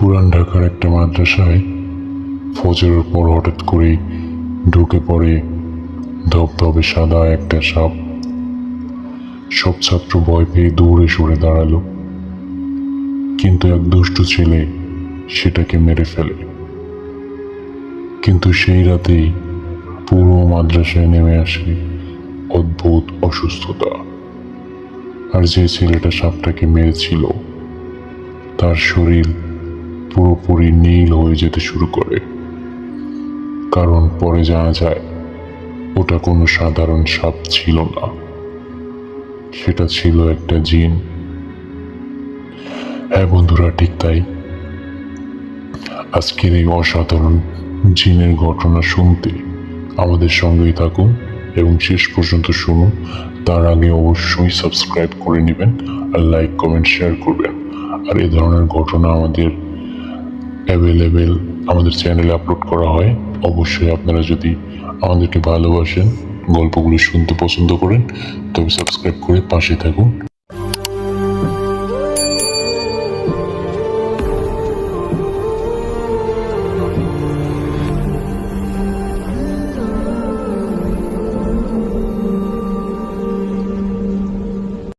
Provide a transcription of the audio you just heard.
পুরান ঢাকার একটা মাদ্রাসায় ফজরের পর হঠাৎ করেই ঢুকে পড়ে ধবধবে সাদা একটা সাপ। সব ছাত্র ভয় পেয়ে দৌড়ে সরে দাঁড়ালো, কিন্তু এক দুষ্টু ছেলে সেটাকে মেরে ফেলে। কিন্তু সেই রাতেই পুরো মাদ্রাসায় নেমে আসে অদ্ভুত অসুস্থতা। আর যে ছেলেটা সাপটাকে মেরেছিল তার শরীর পুরোপুরি নীল হয়ে যেতে শুরু করে, কারণ পরে জানা যায় ওটা কোনো সাধারণ সাপ ছিল না, সেটা ছিল একটা জিন। হ্যাঁ বন্ধুরা, ঠিক তাই। আজকের এই অসাধারণ জিনের ঘটনা শুনতে আমাদের সঙ্গেই থাকুন এবং শেষ পর্যন্ত শুনুন। তার আগে অবশ্যই সাবস্ক্রাইব করে নেবেন, আর লাইক কমেন্ট শেয়ার করবেন। আর এই ধরনের ঘটনা আমাদের অ্যাভেলেবেল আমাদের চ্যানেলে আপলোড করা হয়। অবশ্যই আপনারা যদি আমাদেরকে ভালোবাসেন, গল্পগুলো শুনতে পছন্দ করেন, তবে সাবস্ক্রাইব করে পাশে থাকুন।